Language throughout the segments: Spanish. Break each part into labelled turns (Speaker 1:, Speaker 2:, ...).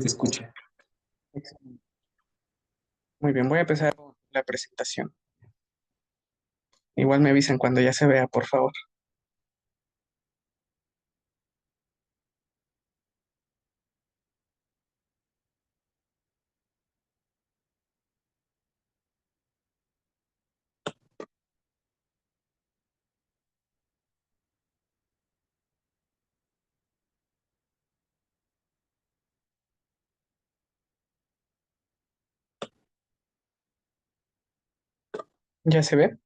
Speaker 1: te escucha.
Speaker 2: Excelente. Muy bien, voy a empezar con la presentación. Igual me avisan cuando ya se vea, por favor. ¿Ya se ve?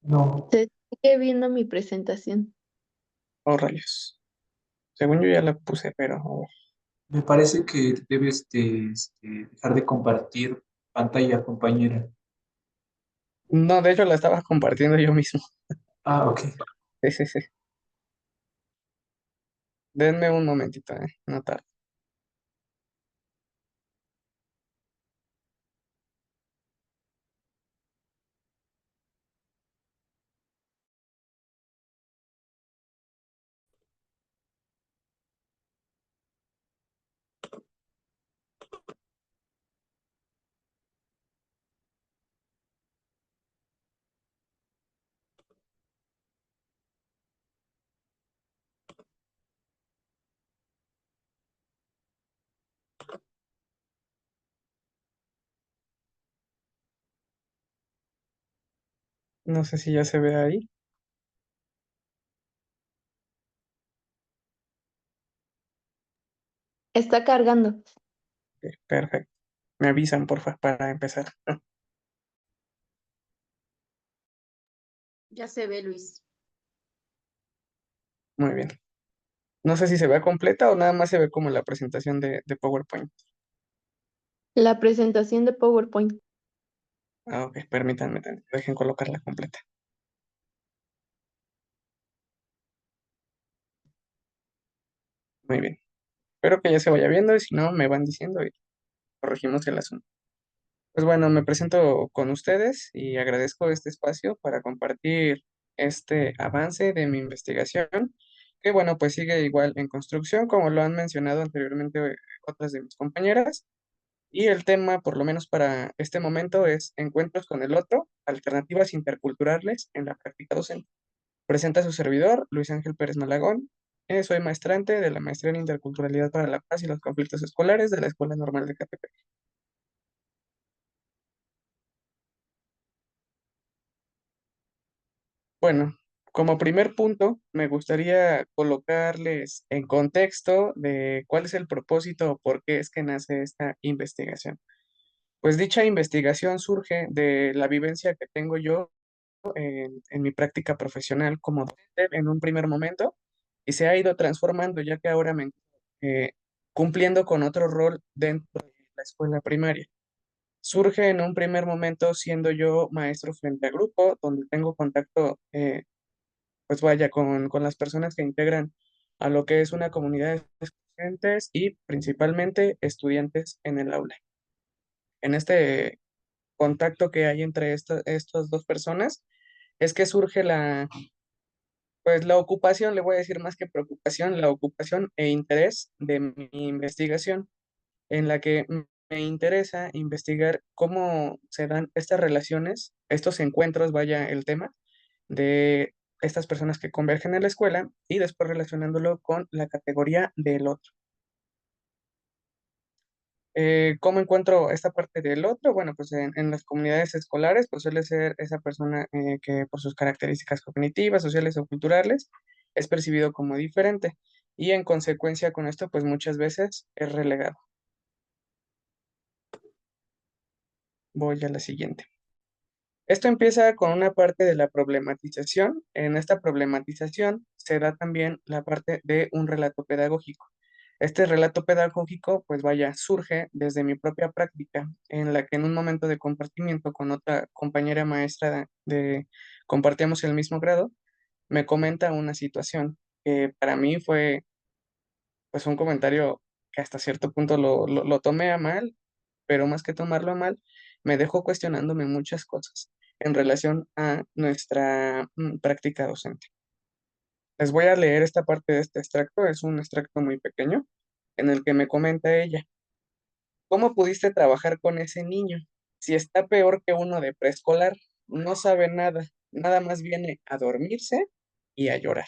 Speaker 1: No,
Speaker 3: Se sigue viendo mi presentación.
Speaker 2: Oh, rayos. Según yo ya la puse, pero
Speaker 1: me parece que debes dejar de compartir pantalla, compañera.
Speaker 2: no, de hecho la estaba compartiendo yo mismo.
Speaker 1: Ah, ok.
Speaker 2: Sí, sí, sí. Denme un momentito, no tarda. No sé si ya se ve ahí.
Speaker 3: Está cargando.
Speaker 2: Ok, perfecto. Me avisan, porfa, para empezar.
Speaker 3: Ya se ve, Luis.
Speaker 2: Muy bien. No sé si se ve completa o nada más se ve como la presentación de PowerPoint.
Speaker 3: La presentación de PowerPoint.
Speaker 2: Ah, ok, permítanme, dejen colocarla completa. Muy bien. Espero que ya se vaya viendo y si no, me van diciendo y corregimos el asunto. Pues bueno, me presento con ustedes y agradezco este espacio para compartir este avance de mi investigación, que bueno, pues sigue igual en construcción, como lo han mencionado anteriormente otras de mis compañeras. Y el tema, por lo menos para este momento, es encuentros con el otro, alternativas interculturales en la práctica docente. Presenta su servidor, Luis Ángel Pérez Malagón. Soy maestrante de la Maestría en Interculturalidad para la Paz y los Conflictos Escolares de la Escuela Normal de Catepec. Bueno, como primer punto, me gustaría colocarles en contexto de cuál es el propósito o por qué es que nace esta investigación. Pues dicha investigación surge de la vivencia que tengo yo en mi práctica profesional como docente en un primer momento y se ha ido transformando ya que ahora me cumpliendo con otro rol dentro de la escuela primaria. Surge en un primer momento siendo yo maestro frente a grupo, donde tengo contacto pues vaya, con las personas que integran a lo que es una comunidad de estudiantes y principalmente estudiantes en el aula. En este contacto que hay entre estas dos personas es que surge pues la ocupación, le voy a decir más que preocupación, la ocupación e interés de mi investigación, en la que me interesa investigar cómo se dan estas relaciones, estos encuentros, vaya el tema, de estas personas que convergen en la escuela y después relacionándolo con la categoría del otro. ¿Cómo encuentro esta parte del otro? Bueno, pues en las comunidades escolares, pues suele ser esa persona que por sus características cognitivas, sociales o culturales es percibido como diferente y en consecuencia con esto, pues muchas veces es relegado. Voy a la siguiente. Esto empieza con una parte de la problematización. En esta problematización se da también la parte de un relato pedagógico. Este relato pedagógico, pues vaya, surge desde mi propia práctica, en la que en un momento de compartimiento con otra compañera maestra compartíamos el mismo grado, me comenta una situación que para mí fue pues un comentario que hasta cierto punto lo tomé a mal, pero más que tomarlo a mal, me dejó cuestionándome muchas cosas en relación a nuestra práctica docente. Les voy a leer esta parte de este extracto, es un extracto muy pequeño, en el que me comenta ella: ¿cómo pudiste trabajar con ese niño? Si está peor que uno de preescolar, no sabe nada, nada más viene a dormirse y a llorar.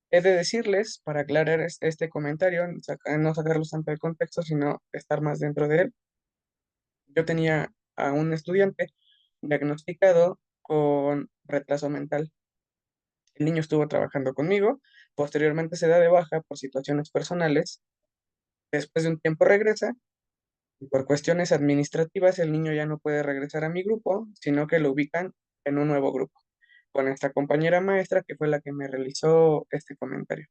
Speaker 2: He de decirles, para aclarar este comentario, no sacarlos tanto de contexto, sino estar más dentro de él, yo tenía a un estudiante diagnosticado con retraso mental. El niño estuvo trabajando conmigo, posteriormente se da de baja por situaciones personales, después de un tiempo regresa y por cuestiones administrativas el niño ya no puede regresar a mi grupo, sino que lo ubican en un nuevo grupo, con esta compañera maestra que fue la que me realizó este comentario.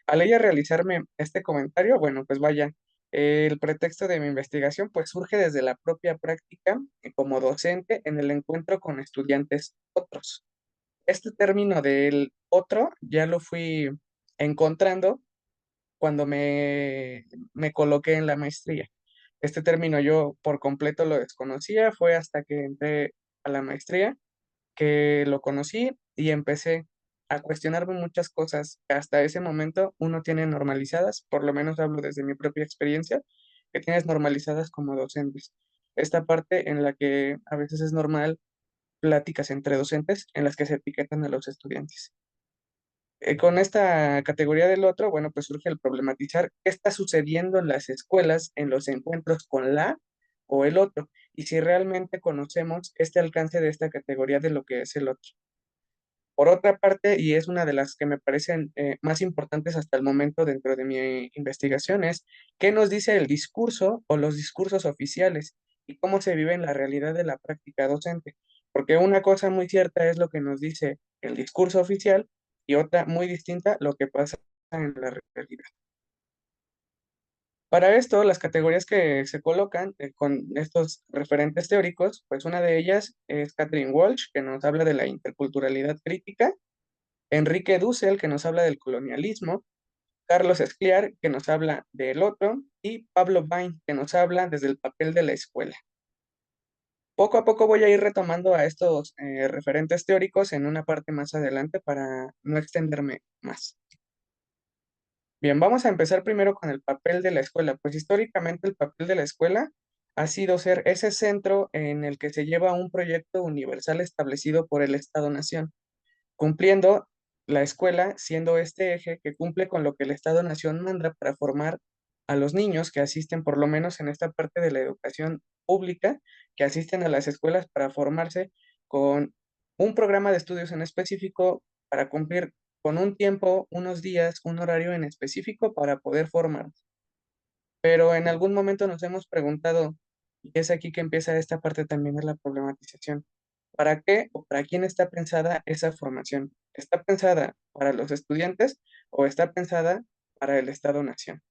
Speaker 2: Al ella realizarme este comentario, bueno, pues vaya, el pretexto de mi investigación pues surge desde la propia práctica como docente en el encuentro con estudiantes otros. Este término del otro ya lo fui encontrando cuando me coloqué en la maestría. Este término yo por completo lo desconocía, fue hasta que entré a la maestría que lo conocí y empecé a cuestionarme muchas cosas que hasta ese momento uno tiene normalizadas, por lo menos hablo desde mi propia experiencia, que tienes normalizadas como docentes. Esta parte en la que a veces es normal pláticas entre docentes en las que se etiquetan a los estudiantes. Con esta categoría del otro, bueno, pues surge el problematizar qué está sucediendo en las escuelas, en los encuentros con la o el otro, y si realmente conocemos este alcance de esta categoría de lo que es el otro. Por otra parte, y es una de las que me parecen más importantes hasta el momento dentro de mi investigación, es qué nos dice el discurso o los discursos oficiales y cómo se vive en la realidad de la práctica docente. Porque una cosa muy cierta es lo que nos dice el discurso oficial y otra muy distinta lo que pasa en la realidad. Para esto, las categorías que se colocan con estos referentes teóricos, pues una de ellas es Catherine Walsh, que nos habla de la interculturalidad crítica, Enrique Dussel, que nos habla del colonialismo, Carlos Escliar, que nos habla del otro, y Pablo Bain, que nos habla desde el papel de la escuela. Poco a poco voy a ir retomando a estos referentes teóricos en una parte más adelante para no extenderme más. Bien, vamos a empezar primero con el papel de la escuela. Pues históricamente el papel de la escuela ha sido ser ese centro en el que se lleva un proyecto universal establecido por el Estado-Nación, cumpliendo la escuela siendo este eje que cumple con lo que el Estado-Nación manda para formar a los niños que asisten, por lo menos en esta parte de la educación pública, que asisten a las escuelas para formarse con un programa de estudios en específico, para cumplir con un tiempo, unos días, un horario en específico para poder formar. Pero en algún momento nos hemos preguntado, y es aquí que empieza esta parte también de la problematización, ¿para qué o para quién está pensada esa formación? ¿Está pensada para los estudiantes o está pensada para el Estado-Nación?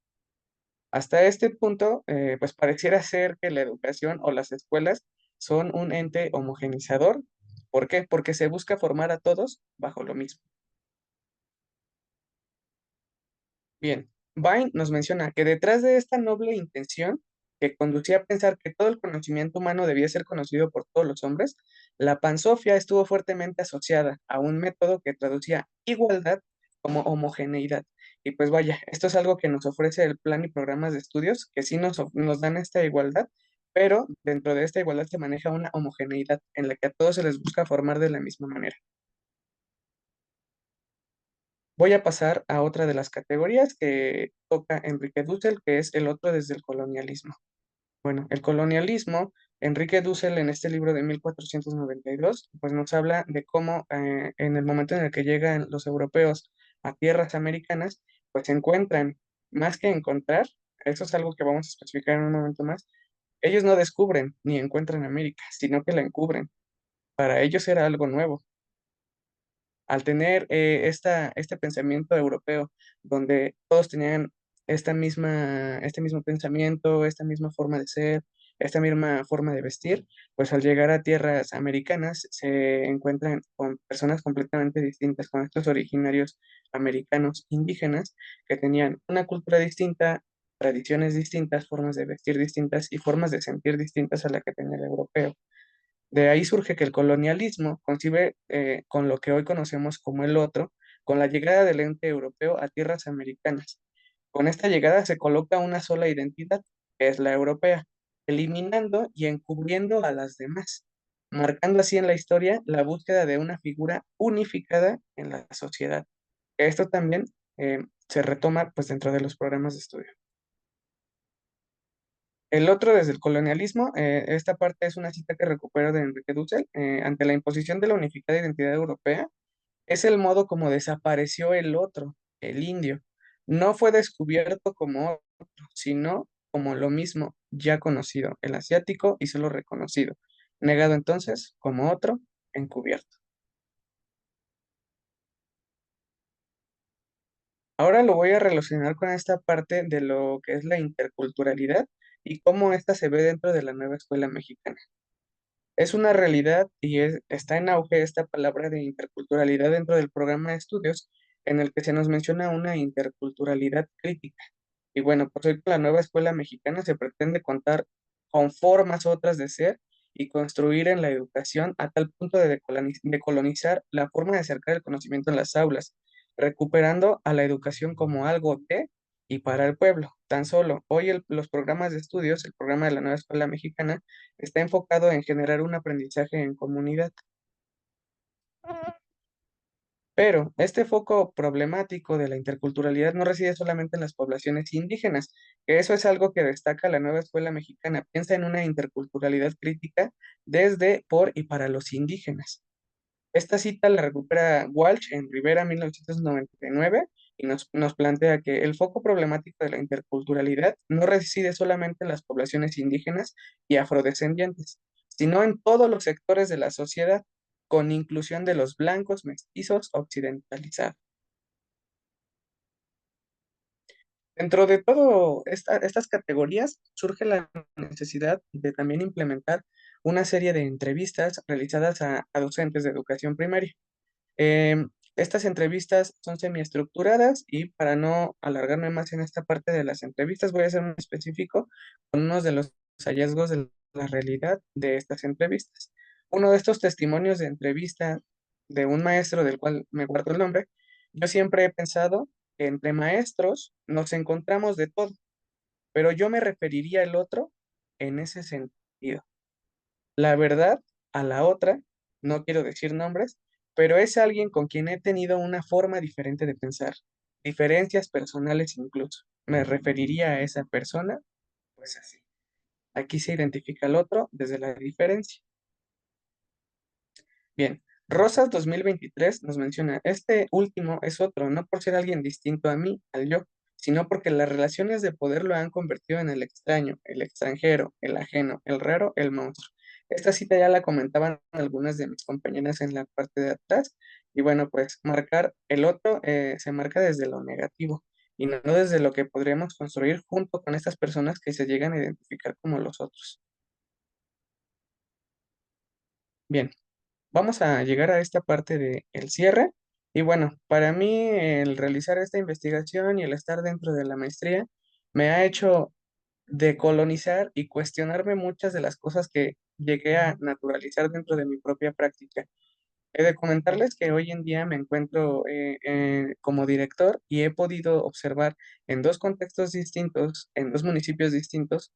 Speaker 2: Hasta este punto, pues pareciera ser que la educación o las escuelas son un ente homogenizador. ¿Por qué? Porque se busca formar a todos bajo lo mismo. Bien, Bain nos menciona que detrás de esta noble intención, que conducía a pensar que todo el conocimiento humano debía ser conocido por todos los hombres, la pansofia estuvo fuertemente asociada a un método que traducía igualdad como homogeneidad. Y pues vaya, esto es algo que nos ofrece el plan y programas de estudios, que sí nos dan esta igualdad, pero dentro de esta igualdad se maneja una homogeneidad en la que a todos se les busca formar de la misma manera. Voy a pasar a otra de las categorías que toca Enrique Dussel, que es el otro desde el colonialismo. Bueno, el colonialismo, Enrique Dussel en este libro de 1492, pues nos habla de cómo en el momento en el que llegan los europeos a tierras americanas, pues se encuentran, más que encontrar, eso es algo que vamos a especificar en un momento más, ellos no descubren ni encuentran América, sino que la encubren. Para ellos era algo nuevo. Al tener este pensamiento europeo, donde todos tenían este mismo pensamiento, esta misma forma de ser, esta misma forma de vestir, pues al llegar a tierras americanas se encuentran con personas completamente distintas, con estos originarios americanos indígenas que tenían una cultura distinta, tradiciones distintas, formas de vestir distintas y formas de sentir distintas a la que tenía el europeo. De ahí surge que el colonialismo concibe con lo que hoy conocemos como el otro, con la llegada del ente europeo a tierras americanas. Con esta llegada se coloca una sola identidad, que es la europea, eliminando y encubriendo a las demás, marcando así en la historia la búsqueda de una figura unificada en la sociedad. Esto también se retoma pues dentro de los programas de estudio. El otro, desde el colonialismo, esta parte es una cita que recupero de Enrique Dussel. Ante la imposición de la unificada identidad europea, es el modo como desapareció el otro, el indio. No fue descubierto como otro, sino como lo mismo, ya conocido, el asiático y solo reconocido, negado entonces como otro, encubierto. Ahora lo voy a relacionar con esta parte de lo que es la interculturalidad y cómo ésta se ve dentro de la nueva escuela mexicana. Es una realidad y está en auge esta palabra de interculturalidad dentro del programa de estudios en el que se nos menciona una interculturalidad crítica. Y bueno, pues hoy con la nueva escuela mexicana se pretende contar con formas otras de ser y construir en la educación a tal punto de decolonizar la forma de acercar el conocimiento en las aulas, recuperando a la educación como algo de y para el pueblo. Tan solo hoy los programas de estudios, el programa de la nueva escuela mexicana, está enfocado en generar un aprendizaje en comunidad. Pero este foco problemático de la interculturalidad no reside solamente en las poblaciones indígenas, que eso es algo que destaca la nueva escuela mexicana. Piensa en una interculturalidad crítica desde, por y para los indígenas. Esta cita la recupera Walsh en Rivera 1999 y nos plantea que el foco problemático de la interculturalidad no reside solamente en las poblaciones indígenas y afrodescendientes, sino en todos los sectores de la sociedad, con inclusión de los blancos mestizos occidentalizados. Dentro de todo estas categorías surge la necesidad de también implementar una serie de entrevistas realizadas a docentes de educación primaria. Estas entrevistas son semiestructuradas y para no alargarme más en esta parte de las entrevistas, voy a ser muy específico con unos de los hallazgos de la realidad de estas entrevistas. Uno de estos testimonios de entrevista de un maestro del cual me guardo el nombre, yo siempre he pensado que entre maestros nos encontramos de todo, pero yo me referiría al otro en ese sentido. La verdad, a la otra, no quiero decir nombres, pero es alguien con quien he tenido una forma diferente de pensar, diferencias personales incluso. Me referiría a esa persona, pues así. Aquí se identifica al otro desde la diferencia. Bien, Rosas 2023 nos menciona, este último es otro, no por ser alguien distinto a mí, al yo, sino porque las relaciones de poder lo han convertido en el extraño, el extranjero, el ajeno, el raro, el monstruo. Esta cita ya la comentaban algunas de mis compañeras en la parte de atrás, y bueno, pues marcar el otro se marca desde lo negativo y no desde lo que podríamos construir junto con estas personas que se llegan a identificar como los otros. Bien. Vamos a llegar a esta parte de el cierre. Y bueno, para mí el realizar esta investigación y el estar dentro de la maestría me ha hecho decolonizar y cuestionarme muchas de las cosas que llegué a naturalizar dentro de mi propia práctica. He de comentarles que hoy en día me encuentro como director y he podido observar en dos contextos distintos, en dos municipios distintos,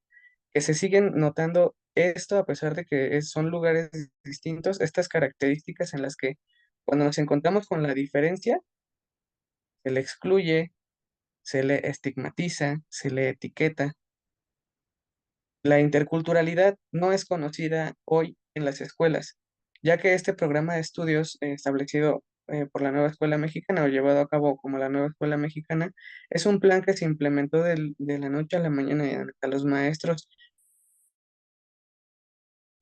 Speaker 2: que se siguen notando esto a pesar de que son lugares distintos, estas características en las que cuando nos encontramos con la diferencia, se le excluye, se le estigmatiza, se le etiqueta. La interculturalidad no es conocida hoy en las escuelas, ya que este programa de estudios establecido por la nueva escuela mexicana o llevado a cabo como la nueva escuela mexicana es un plan que se implementó de la noche a la mañana y a los maestros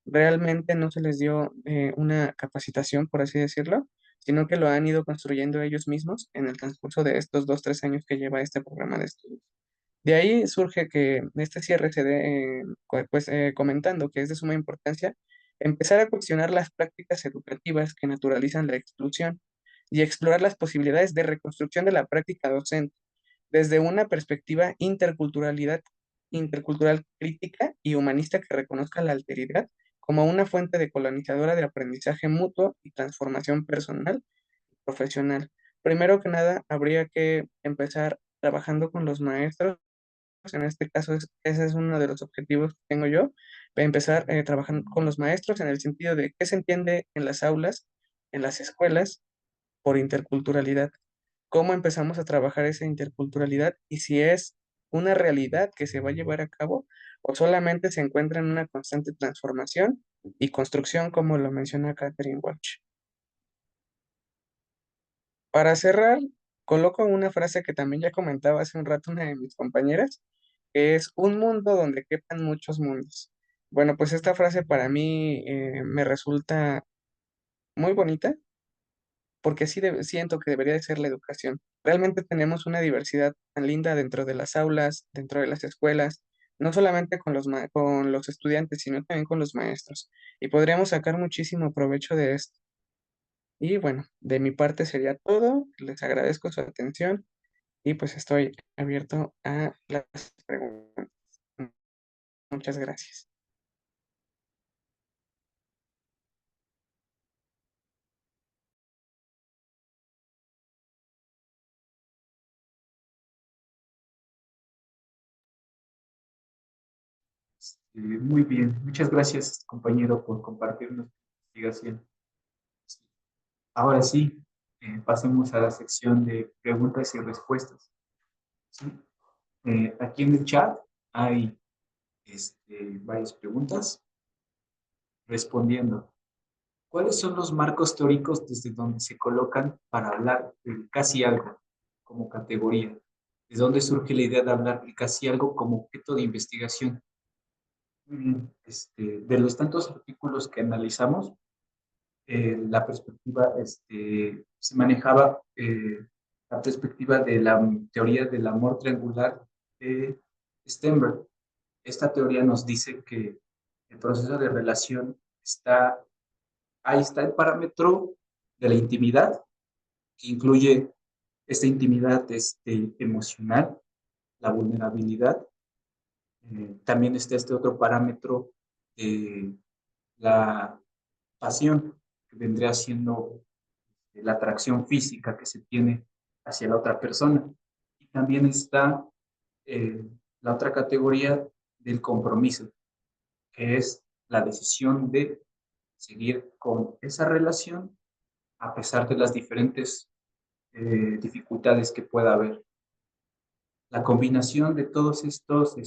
Speaker 2: realmente no se les dio una capacitación, por así decirlo, sino que lo han ido construyendo ellos mismos en el transcurso de estos 2, 3 años que lleva este programa de estudios. De ahí surge que este cierre se dé, pues, comentando que es de suma importancia empezar a cuestionar las prácticas educativas que naturalizan la exclusión y explorar las posibilidades de reconstrucción de la práctica docente desde una perspectiva intercultural crítica y humanista que reconozca la alteridad como una fuente de colonizadora de aprendizaje mutuo y transformación personal y profesional. Primero que nada, habría que empezar trabajando con los maestros. En este caso, ese es uno de los objetivos que tengo yo, empezar trabajando con los maestros en el sentido de qué se entiende en las aulas, en las escuelas, por interculturalidad. Cómo empezamos a trabajar esa interculturalidad y si es una realidad que se va a llevar a cabo o solamente se encuentra en una constante transformación y construcción, como lo menciona Catherine Walsh. Para cerrar, coloco una frase que también ya comentaba hace un rato una de mis compañeras, que es un mundo donde quepan muchos mundos. Bueno, pues esta frase para mí me resulta muy bonita porque así siento que debería de ser la educación. Realmente tenemos una diversidad tan linda dentro de las aulas, dentro de las escuelas, no solamente con con los estudiantes, sino también con los maestros. Y podríamos sacar muchísimo provecho de esto. Y bueno, de mi parte sería todo. Les agradezco su atención y pues estoy abierto a las preguntas. Muchas gracias.
Speaker 1: Muy bien, muchas gracias, compañero, por compartir nuestra investigación. Ahora sí, pasemos a la sección de preguntas y respuestas. ¿Sí? Aquí en el chat hay varias preguntas respondiendo. ¿Cuáles son los marcos teóricos desde donde se colocan para hablar de casi algo como categoría? ¿De dónde surge la idea de hablar de casi algo como objeto de investigación? Muy bien. De los tantos artículos que analizamos, la perspectiva, se manejaba la perspectiva de la teoría del amor triangular de Stenberg. Esta teoría nos dice que el proceso de relación está, ahí está el parámetro de la intimidad, que incluye esta intimidad emocional, la vulnerabilidad. También está este otro parámetro de la pasión, que vendría siendo la atracción física que se tiene hacia la otra persona. Y también está eh, la otra categoría del compromiso, que es la decisión de seguir con esa relación a pesar de las diferentes dificultades que pueda haber. La combinación de todos estos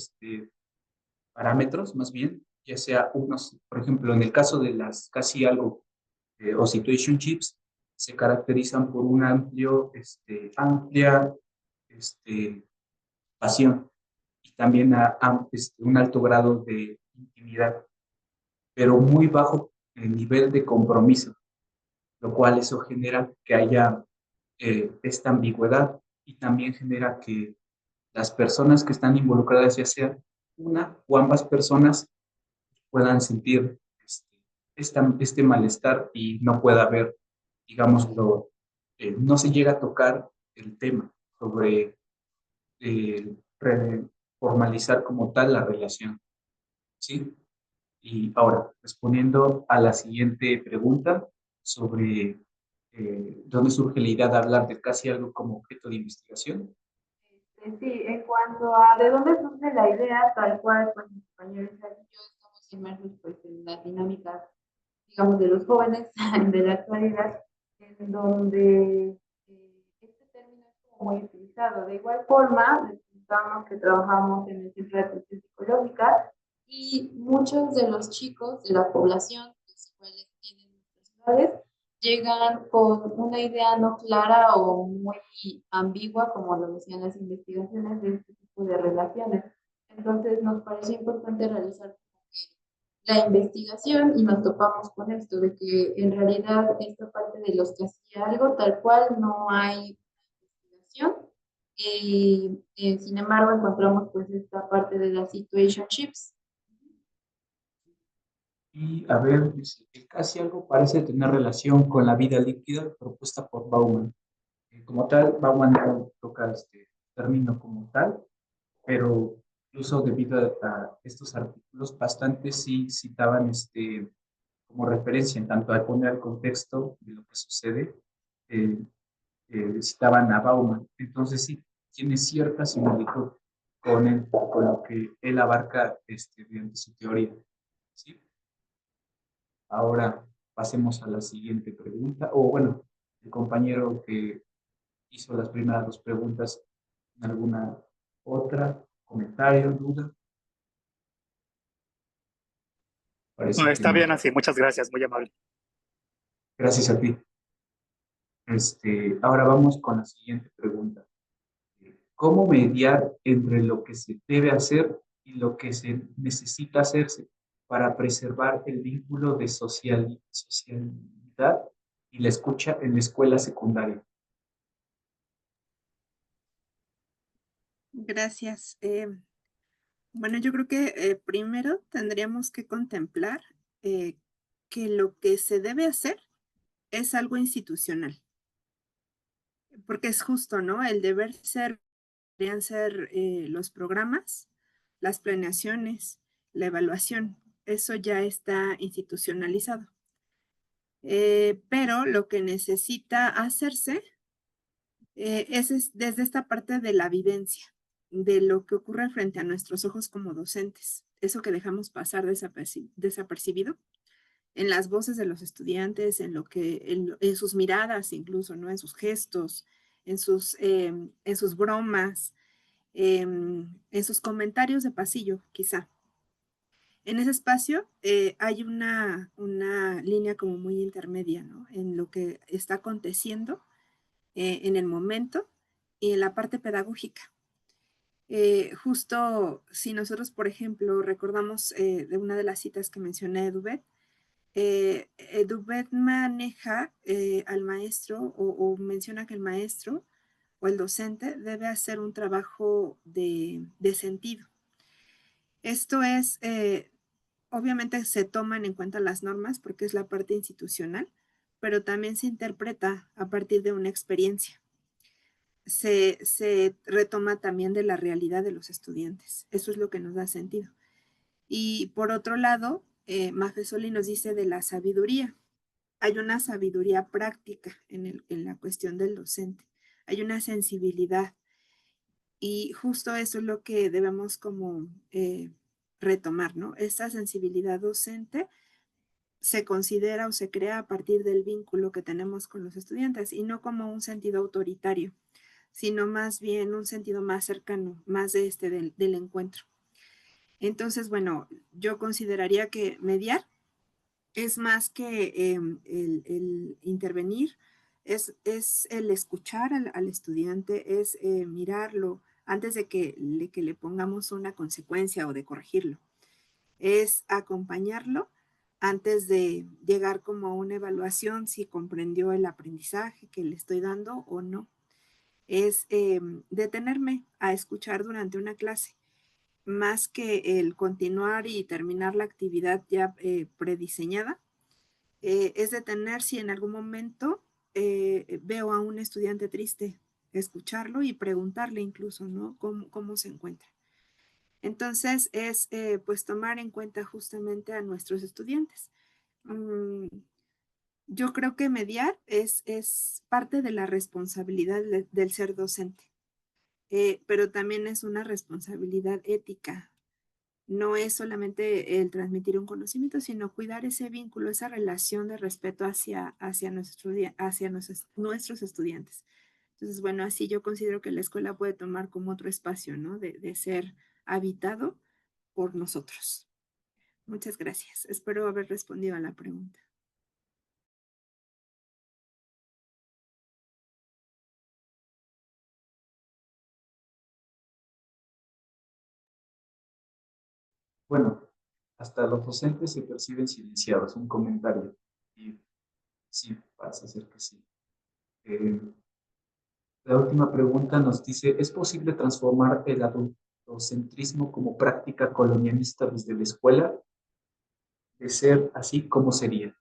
Speaker 1: parámetros, más bien, ya sea unos, por ejemplo, en el caso de las casi algo o situationships, se caracterizan por una amplia este, pasión y también un alto grado de intimidad, pero muy bajo nivel de compromiso, lo cual eso genera que haya esta ambigüedad y también genera que las personas que están involucradas, ya sea una o ambas personas, puedan sentir este malestar y no pueda haber, digámoslo, no se llega a tocar el tema sobre eh, formalizar como tal la relación, ¿sí? Y ahora, respondiendo a la siguiente pregunta sobre dónde surge la idea de hablar de casi algo como objeto de investigación.
Speaker 4: Sí, en cuanto a de dónde surge la idea, tal cual, pues mis compañeros y yo estamos inmersos pues, en las dinámicas, digamos, de los jóvenes de la actualidad, en donde este término es como muy utilizado. De igual forma, necesitamos que trabajamos en el centro de atención psicológica y muchos de los chicos de la población, los cuales tienen nuestras ciudades, llegan con una idea no clara o muy ambigua, como lo decían las investigaciones, de este tipo de relaciones. Entonces nos pareció importante realizar la investigación y nos topamos con esto, de que en realidad esta parte de los que hacía algo, tal cual no hay investigación. Sin embargo, encontramos pues esta parte de las situationships.
Speaker 1: Y a ver, dice, que casi algo parece tener relación con la vida líquida propuesta por Bauman. Como tal, Bauman no toca este término como tal, pero incluso debido a estos artículos, bastantes sí citaban como referencia, en tanto a poner el contexto de lo que sucede. eh, citaban a Bauman. Entonces sí, tiene cierta similitud con lo que él abarca mediante su teoría. ¿Sí? Ahora pasemos a la siguiente pregunta. O bueno, el compañero que hizo las primeras dos preguntas, ¿alguna otra comentario, duda?
Speaker 5: No,
Speaker 1: Parece que
Speaker 5: está
Speaker 1: no.
Speaker 5: bien así, muchas gracias, muy amable.
Speaker 1: Gracias a ti. Ahora vamos con la siguiente pregunta. ¿Cómo mediar entre lo que se debe hacer y lo que se necesita hacerse para preservar el vínculo de socialidad y la escucha en la escuela secundaria?
Speaker 6: Gracias. Bueno, yo creo que primero tendríamos que contemplar que lo que se debe hacer es algo institucional, porque es justo, ¿no? El deber ser, deberían ser los programas, las planeaciones, la evaluación, eso ya está institucionalizado. Pero lo que necesita hacerse es desde esta parte de la vivencia, de lo que ocurre frente a nuestros ojos como docentes, eso que dejamos pasar desapercibido en las voces de los estudiantes, en sus miradas incluso, ¿no? En sus gestos, en sus bromas, en sus comentarios de pasillo, quizá. En ese espacio hay una línea como muy intermedia, ¿no? En lo que está aconteciendo en el momento y en la parte pedagógica. Justo si nosotros, por ejemplo, recordamos de una de las citas que mencioné de Dubet, Dubet maneja al maestro o menciona que el maestro o el docente debe hacer un trabajo de sentido. Esto es, obviamente se toman en cuenta las normas porque es la parte institucional, pero también se interpreta a partir de una experiencia. Se retoma también de la realidad de los estudiantes. Eso es lo que nos da sentido. Y por otro lado, Maffesoli nos dice de la sabiduría. Hay una sabiduría práctica en la cuestión del docente. Hay una sensibilidad. Y justo eso es lo que debemos como retomar, ¿no? Esa sensibilidad docente se considera o se crea a partir del vínculo que tenemos con los estudiantes y no como un sentido autoritario, sino más bien un sentido más cercano, más del encuentro. Entonces, bueno, yo consideraría que mediar es más que el intervenir, es el escuchar al estudiante, es mirarlo antes de que le pongamos una consecuencia o de corregirlo. Es acompañarlo antes de llegar como a una evaluación si comprendió el aprendizaje que le estoy dando o no. Es detenerme a escuchar durante una clase, más que el continuar y terminar la actividad ya prediseñada, es detener si en algún momento veo a un estudiante triste, escucharlo y preguntarle incluso, ¿no? ¿Cómo se encuentra? Entonces es pues tomar en cuenta justamente a nuestros estudiantes. Yo creo que mediar es parte de la responsabilidad del ser docente. Pero también es una responsabilidad ética. No es solamente el transmitir un conocimiento, sino cuidar ese vínculo, esa relación de respeto hacia nuestros estudiantes. Entonces, bueno, así yo considero que la escuela puede tomar como otro espacio, ¿no? De ser habitado por nosotros. Muchas gracias. Espero haber respondido a la pregunta.
Speaker 1: Bueno, hasta los docentes se perciben silenciados, un comentario. Y sí, pasa a ser que sí. La última pregunta nos dice, ¿es posible transformar el adultocentrismo como práctica colonialista desde la escuela? De ser así, ¿cómo sería?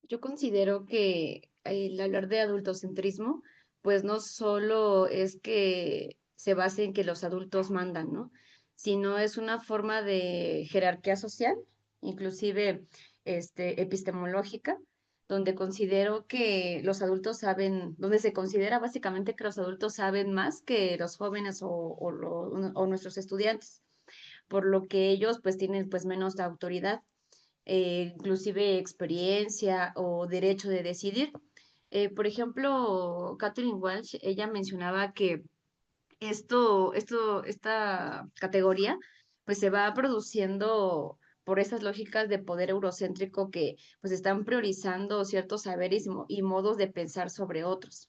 Speaker 7: Yo considero que el hablar de adultocentrismo, pues no solo es que se base en que los adultos mandan, ¿no? sino es una forma de jerarquía social, inclusive epistemológica, donde considero que los adultos saben, donde se considera básicamente que los adultos saben más que los jóvenes o nuestros estudiantes, por lo que ellos pues tienen pues menos autoridad, inclusive experiencia o derecho de decidir. Por ejemplo, Catherine Walsh, ella mencionaba que esta categoría, pues se va produciendo por esas lógicas de poder eurocéntrico que pues están priorizando ciertos saberes y modos de pensar sobre otros.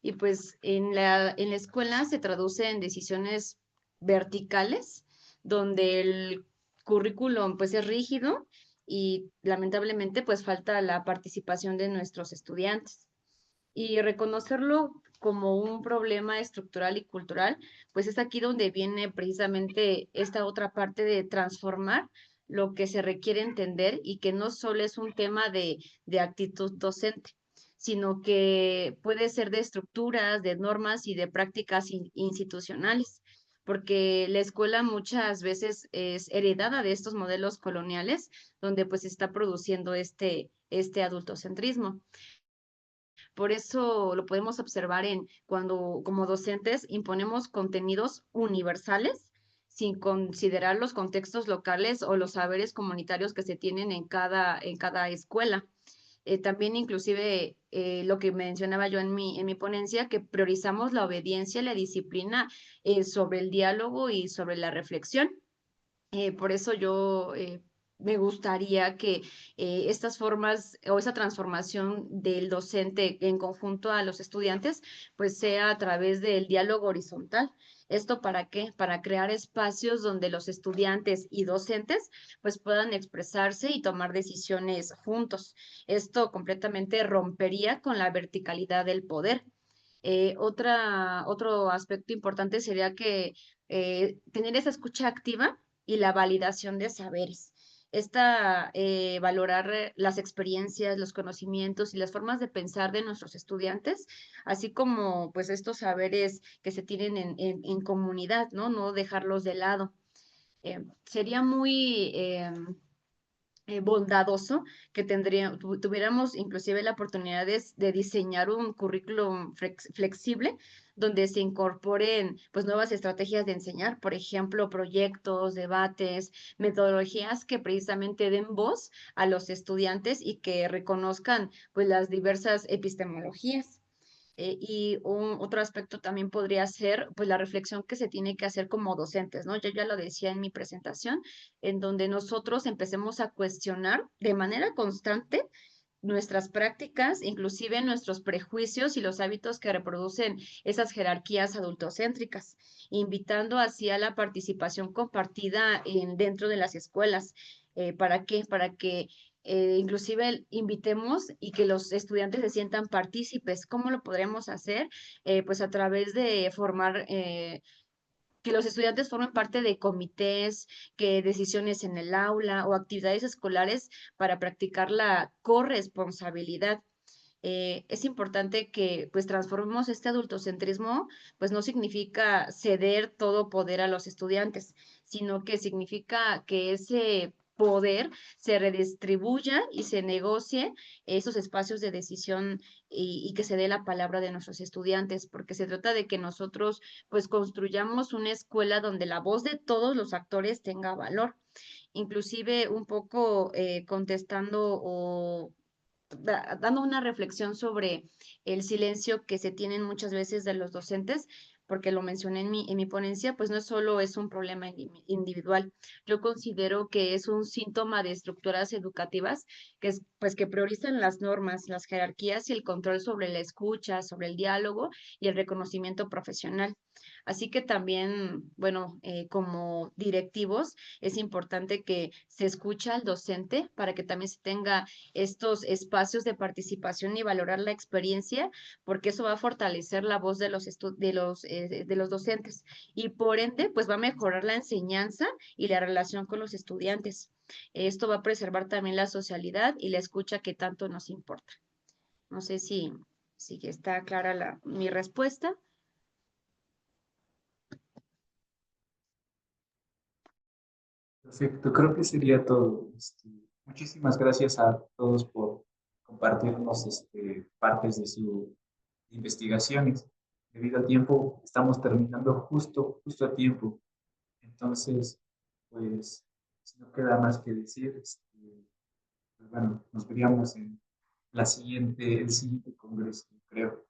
Speaker 7: Y pues en la escuela se traduce en decisiones verticales, donde el currículum pues es rígido y lamentablemente pues falta la participación de nuestros estudiantes. Y reconocerlo como un problema estructural y cultural, pues es aquí donde viene precisamente esta otra parte de transformar lo que se requiere entender y que no solo es un tema de actitud docente, sino que puede ser de estructuras, de normas y de prácticas institucionales, porque la escuela muchas veces es heredada de estos modelos coloniales, donde pues se está produciendo este adultocentrismo. Por eso lo podemos observar en cuando como docentes imponemos contenidos universales sin considerar los contextos locales o los saberes comunitarios que se tienen en cada escuela. También inclusive lo que mencionaba yo en mi ponencia, que priorizamos la obediencia y la disciplina sobre el diálogo y sobre la reflexión. Por eso yo me gustaría que estas formas o esa transformación del docente en conjunto a los estudiantes, pues sea a través del diálogo horizontal. ¿Esto para qué? Para crear espacios donde los estudiantes y docentes pues puedan expresarse y tomar decisiones juntos. Esto completamente rompería con la verticalidad del poder. Otro aspecto importante sería que tener esa escucha activa y la validación de saberes. Valorar las experiencias, los conocimientos y las formas de pensar de nuestros estudiantes, así como pues estos saberes que se tienen en comunidad, ¿no? No dejarlos de lado. Sería muy bondadoso que tuviéramos inclusive la oportunidad de diseñar un currículum flexible donde se incorporen pues nuevas estrategias de enseñar, por ejemplo, proyectos, debates, metodologías que precisamente den voz a los estudiantes y que reconozcan pues las diversas epistemologías. Otro aspecto también podría ser pues la reflexión que se tiene que hacer como docentes, ¿no? Yo ya lo decía en mi presentación, en donde nosotros empecemos a cuestionar de manera constante nuestras prácticas, inclusive nuestros prejuicios y los hábitos que reproducen esas jerarquías adultocéntricas, invitando así a la participación compartida dentro de las escuelas. ¿Para qué? Para que inclusive invitemos y que los estudiantes se sientan partícipes. ¿Cómo lo podremos hacer? Pues a través de formar que los estudiantes formen parte de comités, que decisiones en el aula o actividades escolares para practicar la corresponsabilidad. Es importante que pues transformemos este adultocentrismo, pues no significa ceder todo poder a los estudiantes, sino que significa que ese poder se redistribuya y se negocie esos espacios de decisión y que se dé la palabra de nuestros estudiantes, porque se trata de que nosotros pues construyamos una escuela donde la voz de todos los actores tenga valor. Inclusive un poco contestando o dando una reflexión sobre el silencio que se tienen muchas veces de los docentes, porque lo mencioné en mi ponencia, pues no solo es un problema individual. Yo considero que es un síntoma de estructuras educativas pues, que priorizan las normas, las jerarquías y el control sobre la escucha, sobre el diálogo y el reconocimiento profesional. Así que también, bueno, como directivos, es importante que se escuche al docente para que también se tenga estos espacios de participación y valorar la experiencia, porque eso va a fortalecer la voz de de los docentes y por ende, pues va a mejorar la enseñanza y la relación con los estudiantes. Esto va a preservar también la socialidad y la escucha que tanto nos importa. No sé si está clara mi respuesta.
Speaker 1: Perfecto, creo que sería todo. Muchísimas gracias a todos por compartirnos partes de sus investigaciones. Debido al tiempo, estamos terminando justo a tiempo. Entonces, pues, si no queda más que decir, pues bueno, nos veríamos en el siguiente congreso, creo.